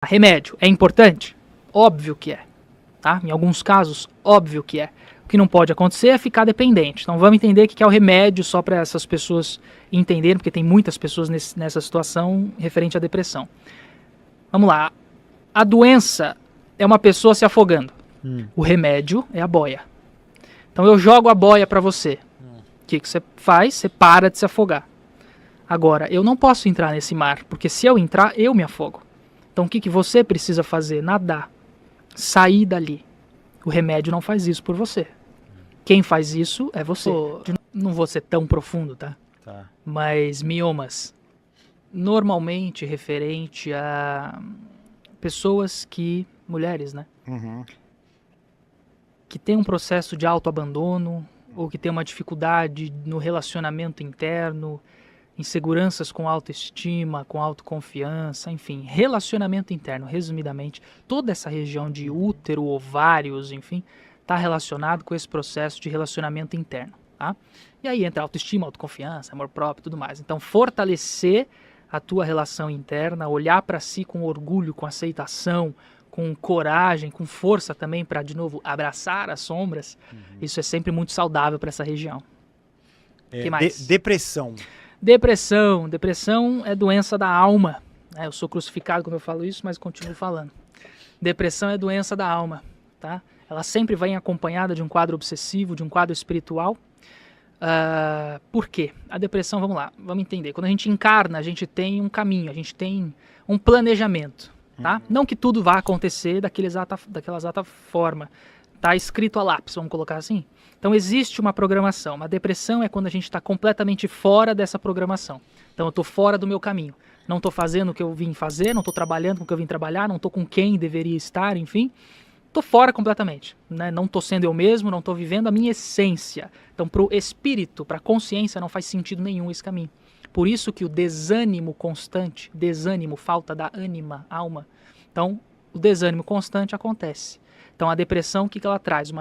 Remédio é importante? Óbvio que é, tá? Em alguns casos, óbvio que é. O que não pode acontecer é ficar dependente. Então vamos entender o que é o remédio só para essas pessoas entenderem, porque tem muitas pessoas nessa situação referente à depressão. Vamos lá. A doença é uma pessoa se afogando. O remédio é a boia. Então eu jogo a boia para você. O que você faz? Você para de se afogar. Agora, eu não posso entrar nesse mar, porque se eu entrar, eu me afogo. Então o que você precisa fazer? Nadar. Sair dali. O remédio não faz isso por você. Quem faz isso é você. Não vou ser tão profundo, tá? Mas miomas, normalmente referente a pessoas mulheres, né? Que tem um processo de autoabandono, ou que tem uma dificuldade no relacionamento interno, inseguranças com autoestima, com autoconfiança, enfim, relacionamento interno, resumidamente, toda essa região de útero, ovários, enfim, está relacionado com esse processo de relacionamento interno, tá? E aí entra autoestima, autoconfiança, amor próprio e tudo mais. Então, fortalecer a tua relação interna, olhar para si com orgulho, com aceitação, com coragem, com força também para, de novo, abraçar as sombras, isso é sempre muito saudável para essa região. Que mais? Depressão. Depressão é doença da alma. Eu sou crucificado quando eu falo isso, mas continuo falando. Depressão é doença da alma, tá? Ela sempre vem acompanhada de um quadro obsessivo, de um quadro espiritual. Por quê? A depressão, vamos lá, vamos entender. Quando a gente encarna, a gente tem um caminho, a gente tem um planejamento, tá? Não que tudo vá acontecer daquela exata forma. Tá escrito a lápis, vamos colocar assim? Então existe uma programação. Uma depressão é quando a gente está completamente fora dessa programação. Então eu estou fora do meu caminho. Não estou fazendo o que eu vim fazer, não estou trabalhando com o que eu vim trabalhar, não estou com quem deveria estar, enfim. Estou fora completamente. Né? Não estou sendo eu mesmo, não estou vivendo a minha essência. Então para o espírito, para a consciência, não faz sentido nenhum esse caminho. Por isso que o desânimo constante, falta da ânima, alma. Então o desânimo constante acontece. Então a depressão, o que ela traz? O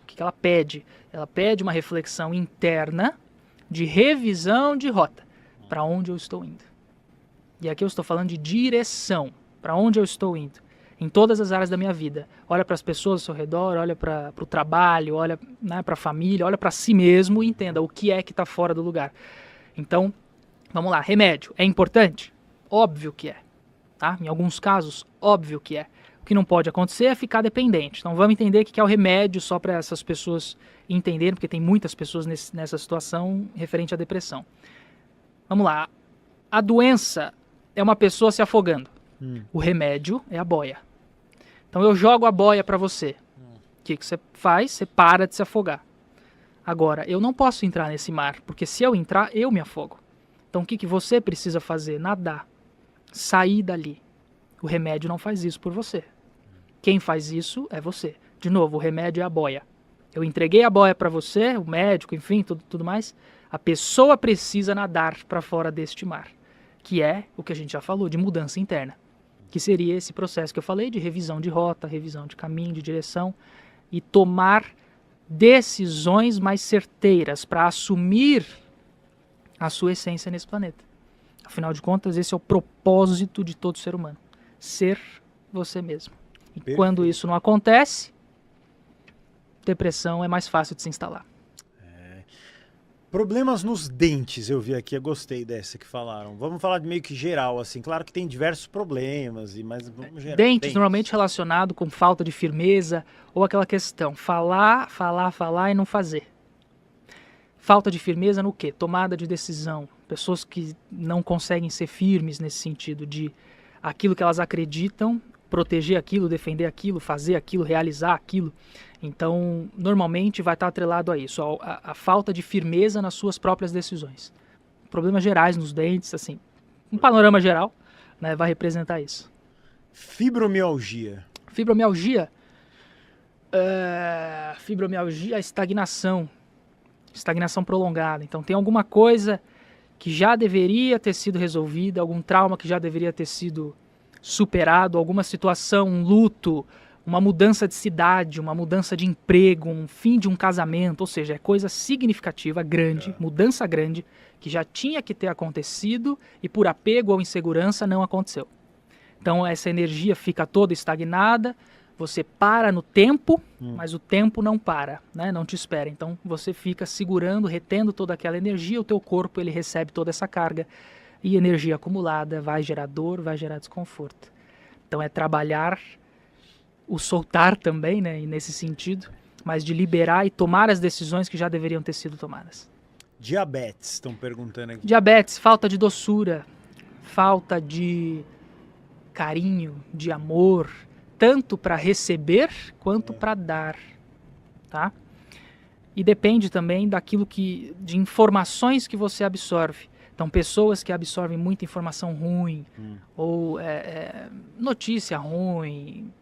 que ela pede? Ela pede uma reflexão interna de revisão de rota. Para onde eu estou indo? E aqui eu estou falando de direção. Para onde eu estou indo? Em todas as áreas da minha vida. Olha para as pessoas ao seu redor, olha para o trabalho, olha, né, para a família, olha para si mesmo e entenda o que é que está fora do lugar. Então, vamos lá. Remédio é importante? Óbvio que é. Tá? Em alguns casos, óbvio que é. O que não pode acontecer é ficar dependente. Então vamos entender o que é o remédio só para essas pessoas entenderem, porque tem muitas pessoas nessa situação referente à depressão. Vamos lá. A doença é uma pessoa se afogando. O remédio é a boia. Então eu jogo a boia para você. O que você faz? Você para de se afogar. Agora, eu não posso entrar nesse mar, porque se eu entrar, eu me afogo. Então o que você precisa fazer? Nadar. Sair dali. O remédio não faz isso por você. Quem faz isso é você. De novo, o remédio é a boia. Eu entreguei a boia para você, o médico, enfim, tudo mais. A pessoa precisa nadar para fora deste mar, que é o que a gente já falou, de mudança interna. Que seria esse processo que eu falei de revisão de rota, revisão de caminho, de direção e tomar decisões mais certeiras para assumir a sua essência nesse planeta. Afinal de contas, esse é o propósito de todo ser humano. Ser você mesmo. E perfeito. Quando isso não acontece, depressão é mais fácil de se instalar. Problemas nos dentes, eu vi aqui, eu gostei dessa que falaram. Vamos falar de meio que geral, assim. Claro que tem diversos problemas, mas vamos geral. Dentes normalmente relacionado com falta de firmeza ou aquela questão, falar e não fazer. Falta de firmeza no quê? Tomada de decisão. Pessoas que não conseguem ser firmes nesse sentido de aquilo que elas acreditam, proteger aquilo, defender aquilo, fazer aquilo, realizar aquilo. Então, normalmente vai estar atrelado a isso, a falta de firmeza nas suas próprias decisões. Problemas gerais nos dentes, assim, um panorama geral, né, vai representar isso. Fibromialgia. Fibromialgia, estagnação prolongada. Então, tem alguma coisa que já deveria ter sido resolvida, algum trauma que já deveria ter sido superado, alguma situação, um luto, uma mudança de cidade, uma mudança de emprego, um fim de um casamento, ou seja, é coisa significativa, grande, mudança grande, que já tinha que ter acontecido e por apego ou insegurança não aconteceu. Então essa energia fica toda estagnada, você para no tempo, mas o tempo não para, né? Não te espera. Então você fica segurando, retendo toda aquela energia, o teu corpo ele recebe toda essa carga e energia acumulada vai gerar dor, vai gerar desconforto. Então é trabalhar o soltar também, né? E nesse sentido, mas de liberar e tomar as decisões que já deveriam ter sido tomadas. Diabetes, estão perguntando aqui. Diabetes, falta de doçura, falta de carinho, de amor, tanto para receber quanto para dar, tá? E depende também daquilo de informações que você absorve. Então, pessoas que absorvem muita informação ruim, ou notícia ruim,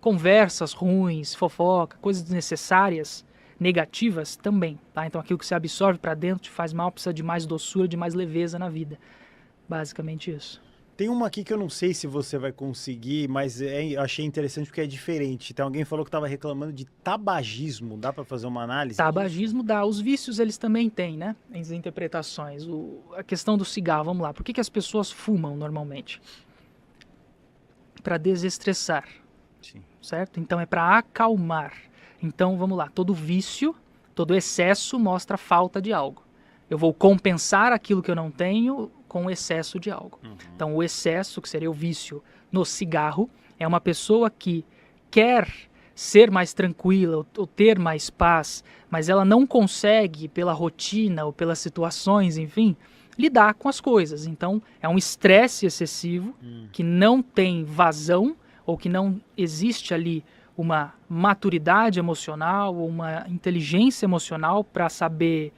conversas ruins, fofoca, coisas desnecessárias, negativas também, tá? Então, aquilo que você absorve para dentro te faz mal, precisa de mais doçura, de mais leveza na vida. Basicamente isso. Tem uma aqui que eu não sei se você vai conseguir, mas eu achei interessante porque é diferente. Tem alguém que falou que estava reclamando de tabagismo. Dá para fazer uma análise? Tabagismo dá. Os vícios eles também têm, né? As interpretações. A questão do cigarro, vamos lá. Por que as pessoas fumam normalmente? Para desestressar. Sim. Certo? Então é para acalmar. Então vamos lá. Todo vício, todo excesso mostra falta de algo. Eu vou compensar aquilo que eu não tenho com o excesso de algo. Então, o excesso, que seria o vício no cigarro, é uma pessoa que quer ser mais tranquila ou ter mais paz, mas ela não consegue, pela rotina ou pelas situações, enfim, lidar com as coisas. Então, é um estresse excessivo que não tem vazão ou que não existe ali uma maturidade emocional ou uma inteligência emocional para saber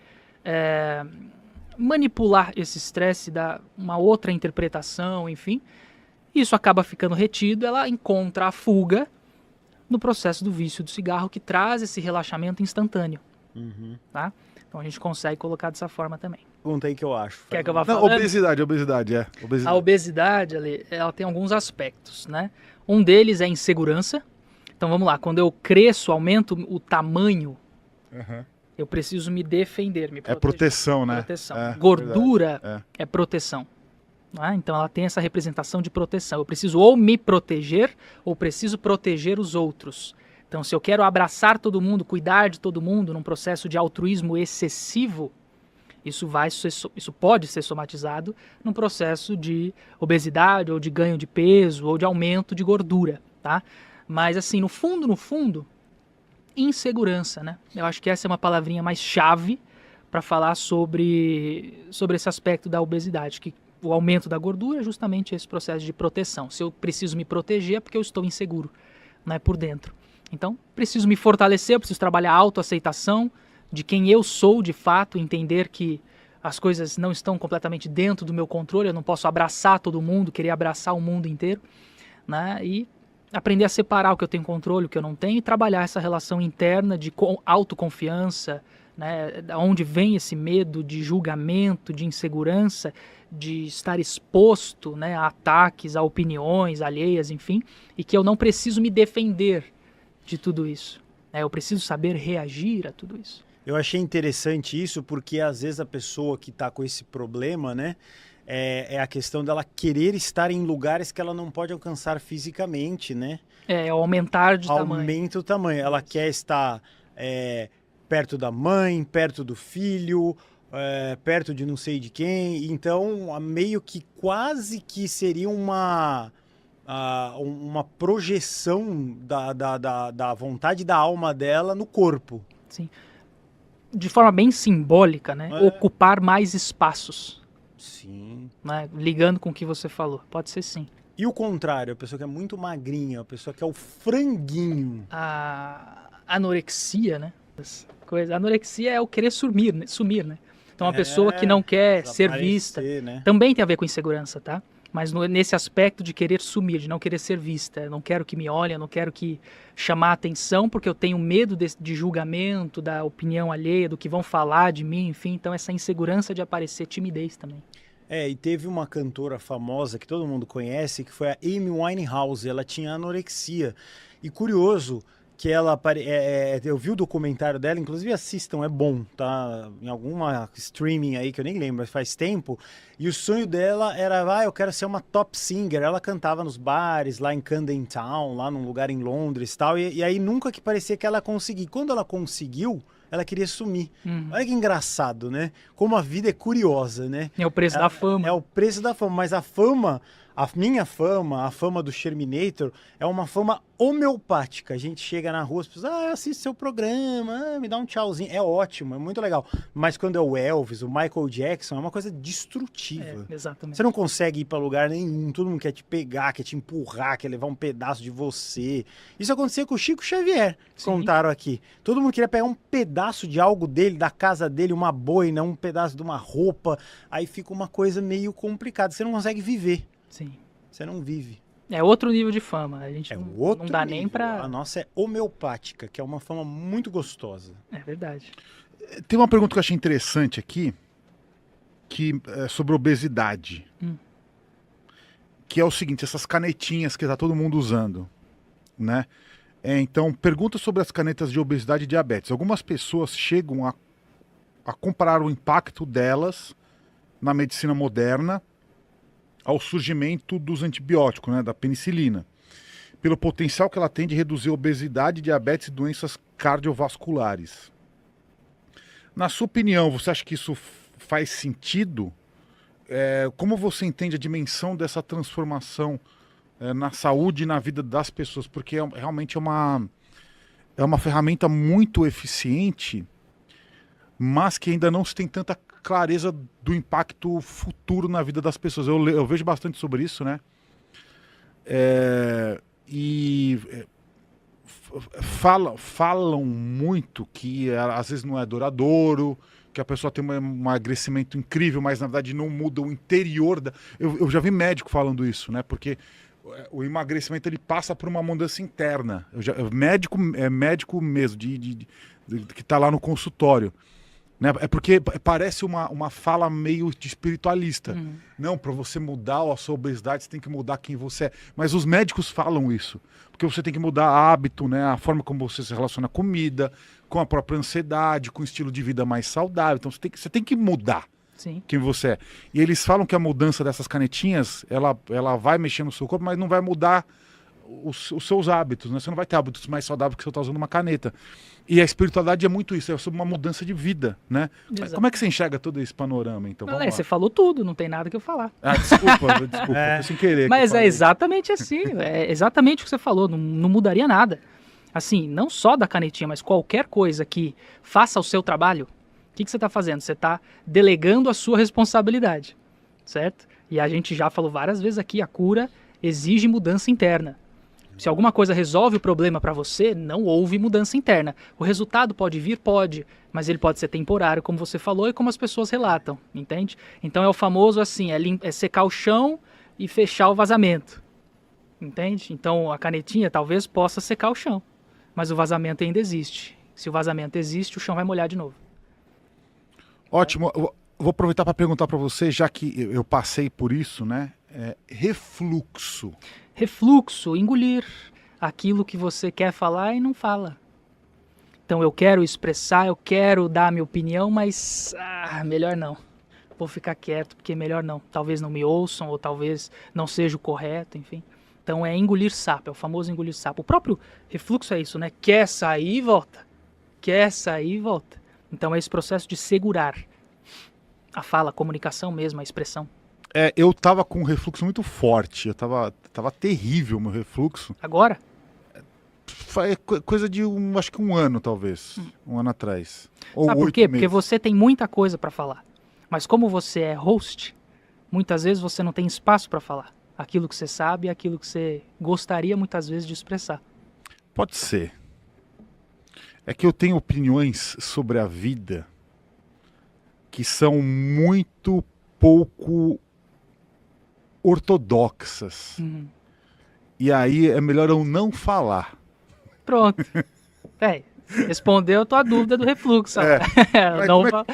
manipular esse estresse, dar uma outra interpretação, enfim. Isso acaba ficando retido, ela encontra a fuga no processo do vício do cigarro que traz esse relaxamento instantâneo. Tá? Então a gente consegue colocar dessa forma também. Pergunta aí que eu acho. Quer que eu vá Não, falando? obesidade. A obesidade, ela tem alguns aspectos, né? Um deles é a insegurança. Então vamos lá, quando eu cresço, aumento o tamanho, eu preciso me defender, me proteger. É proteção, né? Proteção. É, Gordura é proteção. Não é? Então ela tem essa representação de proteção. Eu preciso ou me proteger ou preciso proteger os outros. Então se eu quero abraçar todo mundo, cuidar de todo mundo num processo de altruísmo excessivo, isso pode ser somatizado num processo de obesidade ou de ganho de peso ou de aumento de gordura, tá? Mas assim, no fundo, insegurança, né? Eu acho que essa é uma palavrinha mais chave para falar sobre esse aspecto da obesidade, que o aumento da gordura é justamente esse processo de proteção. Se eu preciso me proteger é porque eu estou inseguro, né, por dentro. Então, preciso me fortalecer, eu preciso trabalhar a autoaceitação de quem eu sou de fato, entender que as coisas não estão completamente dentro do meu controle, eu não posso abraçar todo mundo, querer abraçar o mundo inteiro, né? E aprender a separar o que eu tenho controle, o que eu não tenho, e trabalhar essa relação interna de autoconfiança, né? Da onde vem esse medo de julgamento, de insegurança, de estar exposto, né, a ataques, a opiniões alheias, enfim, e que eu não preciso me defender de tudo isso. Né? Eu preciso saber reagir a tudo isso. Eu achei interessante isso porque às vezes a pessoa que está com esse problema, né, é a questão dela querer estar em lugares que ela não pode alcançar fisicamente, né? É aumentar de tamanho. Aumenta o tamanho. Ela quer estar perto da mãe, perto do filho, perto de não sei de quem. Então, meio que quase que seria uma projeção da vontade da alma dela no corpo. Sim. De forma bem simbólica, né? Ocupar mais espaços. Sim. Né? Ligando com o que você falou. Pode ser sim. E o contrário, a pessoa que é muito magrinha, a pessoa que é o franguinho. A anorexia, né? A anorexia é o querer sumir, né? Então, uma pessoa que não quer ser vista, né? também tem a ver com insegurança, tá? Mas nesse aspecto de querer sumir, de não querer ser vista. Eu não quero que me olhem, eu não quero que chamar a atenção, porque eu tenho medo de julgamento, da opinião alheia, do que vão falar de mim, enfim. Então, essa insegurança de aparecer, timidez também. E teve uma cantora famosa que todo mundo conhece, que foi a Amy Winehouse. Ela tinha anorexia. E curioso que ela eu vi o documentário dela, inclusive assistam, é bom, tá? Em alguma streaming aí que eu nem lembro, mas faz tempo. E o sonho dela era, eu quero ser uma top singer. Ela cantava nos bares lá em Camden Town, lá num lugar em Londres, tal. E aí nunca que parecia que ela conseguia. Quando ela conseguiu, ela queria sumir. Olha que engraçado, né? Como a vida é curiosa, né? É o preço da fama. É o preço da fama, mas a fama, a minha fama, a fama do Sherminator, é uma fama homeopática. A gente chega na rua, as pessoas, eu assisto seu programa, me dá um tchauzinho. É ótimo, é muito legal. Mas quando é o Elvis, o Michael Jackson, é uma coisa destrutiva. Exatamente. Você não consegue ir para lugar nenhum, todo mundo quer te pegar, quer te empurrar, quer levar um pedaço de você. Isso acontecia com o Chico Xavier, que contaram aqui. Todo mundo queria pegar um pedaço de algo dele, da casa dele, uma boina, um pedaço de uma roupa. Aí fica uma coisa meio complicada, você não consegue viver. Sim. Você não vive. É outro nível de fama. A gente não dá nível. nem pra... A nossa é homeopática, que é uma fama muito gostosa. É verdade. Tem uma pergunta que eu achei interessante aqui, que é sobre obesidade. Que é o seguinte, essas canetinhas que tá todo mundo usando, né? Então, pergunta sobre as canetas de obesidade e diabetes. Algumas pessoas chegam a comparar o impacto delas na medicina moderna ao surgimento dos antibióticos, né, da penicilina, pelo potencial que ela tem de reduzir obesidade, diabetes e doenças cardiovasculares. Na sua opinião, você acha que isso faz sentido? Como você entende a dimensão dessa transformação na saúde e na vida das pessoas? Porque realmente é uma ferramenta muito eficiente, mas que ainda não se tem tanta clareza do impacto futuro na vida das pessoas. Eu vejo bastante sobre isso, né? Falam muito que às vezes não é duradouro, que a pessoa tem um emagrecimento incrível, mas na verdade não muda o interior da... Eu já vi médico falando isso, né? Porque o emagrecimento ele passa por uma mudança interna. Médico mesmo, que está lá no consultório. Né? É porque parece uma fala meio de espiritualista. Não, para você mudar a sua obesidade, você tem que mudar quem você é. Mas os médicos falam isso. Porque você tem que mudar hábito, né? A forma como você se relaciona com a comida, com a própria ansiedade, com um estilo de vida mais saudável. Então você tem que mudar quem você é. E eles falam que a mudança dessas canetinhas, ela vai mexer no seu corpo, mas não vai mudar os seus hábitos, né? Você não vai ter hábitos mais saudáveis que você está usando uma caneta. E a espiritualidade é muito isso, é sobre uma mudança de vida, né? Mas como é que você enxerga todo esse panorama, então? Você falou tudo, não tem nada que eu falar. Desculpa, foi sem querer. Mas é exatamente assim, é exatamente o que você falou, não mudaria nada. Assim, não só da canetinha, mas qualquer coisa que faça o seu trabalho, o que você está fazendo? Você está delegando a sua responsabilidade, certo? E a gente já falou várias vezes aqui, a cura exige mudança interna. Se alguma coisa resolve o problema para você, não houve mudança interna. O resultado pode vir? Pode, mas ele pode ser temporário, como você falou e como as pessoas relatam, entende? Então é o famoso assim, é secar o chão e fechar o vazamento, entende? Então a canetinha talvez possa secar o chão, mas o vazamento ainda existe. Se o vazamento existe, o chão vai molhar de novo. Ótimo, eu vou aproveitar para perguntar para você, já que eu passei por isso, né? Refluxo. Refluxo, engolir aquilo que você quer falar e não fala. Então eu quero expressar, eu quero dar a minha opinião, mas melhor não. Vou ficar quieto, porque melhor não. Talvez não me ouçam, ou talvez não seja o correto, enfim. Então é engolir sapo, é o famoso engolir sapo. O próprio refluxo é isso, né? Quer sair e volta. Quer sair e volta. Então é esse processo de segurar a fala, a comunicação mesmo, a expressão. Eu tava com um refluxo muito forte, eu tava terrível o meu refluxo. Agora? Foi coisa de acho que um ano, talvez. Um ano atrás. Ou Sabe por quê? 8 meses. Porque você tem muita coisa para falar. Mas como você é host, muitas vezes você não tem espaço para falar. Aquilo que você sabe e aquilo que você gostaria muitas vezes de expressar. Pode ser. É que eu tenho opiniões sobre a vida que são muito pouco ortodoxas. E aí é melhor eu não falar. Pronto. Respondeu a tua dúvida do refluxo.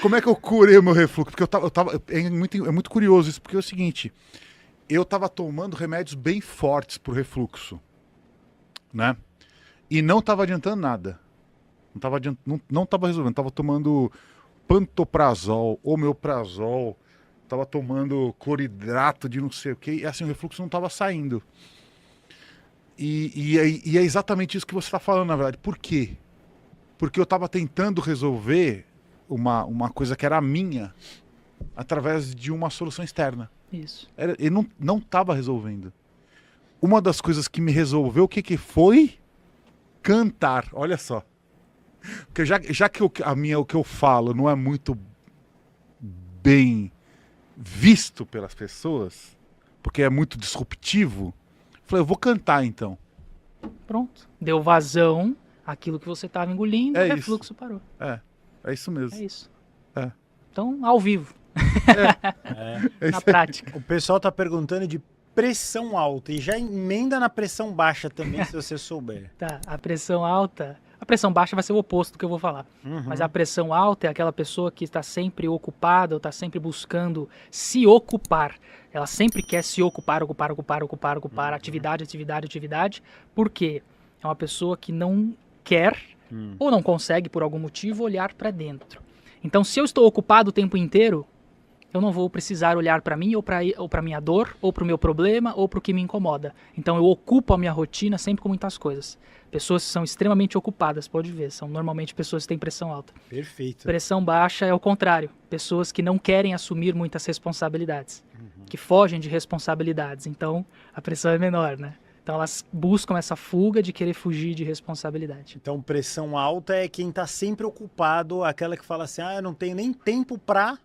Como é que eu curei o meu refluxo? Porque é muito curioso isso, porque é o seguinte, eu estava tomando remédios bem fortes pro refluxo, né? E não tava adiantando nada. Não tava resolvendo. Tava tomando pantoprazol, omeprazol, tava tomando cloridrato de não sei o que, e assim, o refluxo não tava saindo. E é exatamente isso que você está falando, na verdade. Por quê? Porque eu estava tentando resolver uma coisa que era minha através de uma solução externa. Isso. Ele não estava resolvendo. Uma das coisas que me resolveu, o que foi? Cantar. Olha só. Porque já que o que eu falo não é muito bem visto pelas pessoas, porque é muito disruptivo, eu falei, eu vou cantar então. Pronto. Deu vazão àquilo que você estava engolindo, É o refluxo parou. É isso mesmo. É isso. É. Então, ao vivo, É. na prática. O pessoal tá perguntando de pressão alta e já emenda na pressão baixa também, se você souber. Tá, a pressão alta... A pressão baixa vai ser o oposto do que eu vou falar. Uhum. Mas a pressão alta é aquela pessoa que está sempre ocupada ou está sempre buscando se ocupar. Ela sempre quer se ocupar, atividade. Por quê? É uma pessoa que não quer ou não consegue, por algum motivo, olhar para dentro. Então, se eu estou ocupado o tempo inteiro, eu não vou precisar olhar para mim ou para minha dor, ou para o meu problema, ou para o que me incomoda. Então, eu ocupo a minha rotina sempre com muitas coisas. Pessoas que são extremamente ocupadas, pode ver, são normalmente pessoas que têm pressão alta. Perfeito. Pressão baixa é o contrário, pessoas que não querem assumir muitas responsabilidades, que fogem de responsabilidades. Então, a pressão é menor, né? Então, elas buscam essa fuga de querer fugir de responsabilidade. Então, pressão alta é quem tá sempre ocupado, aquela que fala assim, eu não tenho nem tempo pra...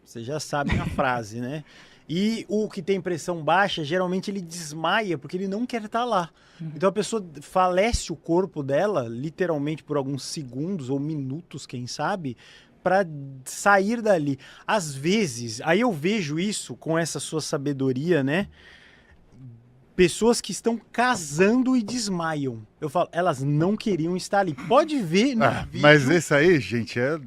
Você já sabe a frase, né? E o que tem pressão baixa, geralmente ele desmaia, porque ele não quer estar lá. Então a pessoa falece o corpo dela, literalmente por alguns segundos ou minutos, quem sabe, para sair dali. Às vezes, aí eu vejo isso com essa sua sabedoria, né? Pessoas que estão casando e desmaiam. Eu falo, elas não queriam estar ali. Pode ver no vídeo. Mas esse aí, gente, é...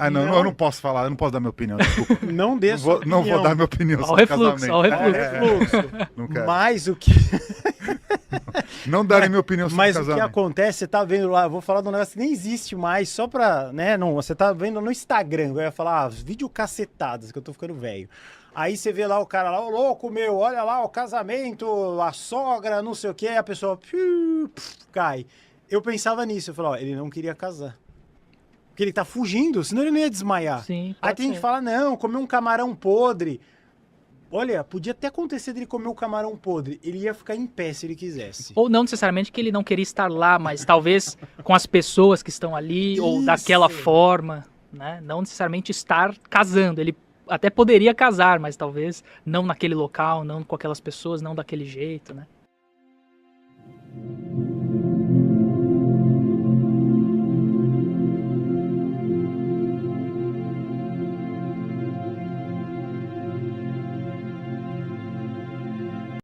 não, eu não posso falar, eu não posso dar minha opinião, desculpa. Não dê sua opinião. Não vou dar minha opinião Ao sobre refluxo, casamento. ao refluxo. Não quero. Mas o que... Não darei minha opinião sobre Mas o que casamento. acontece, você tá vendo lá, eu vou falar de um negócio que nem existe mais, só pra, né, não, você tá vendo no Instagram, eu ia falar, vídeo cacetadas, que eu tô ficando velho. Aí você vê lá o cara lá, ô louco meu, olha lá o casamento, a sogra, não sei o que, a pessoa cai. Eu pensava nisso, eu falava, ele não queria casar. Porque ele tá fugindo, senão ele não ia desmaiar. Sim, Aí pode tem gente ser. que fala, não, comer um camarão podre. Olha, podia até acontecer dele comer o camarão podre. Ele ia ficar em pé se ele quisesse. Ou não necessariamente que ele não queria estar lá, mas talvez com as pessoas que estão ali, ou Isso. daquela forma, né? Não necessariamente estar casando. Ele até poderia casar, mas talvez não naquele local, não com aquelas pessoas, não daquele jeito, né?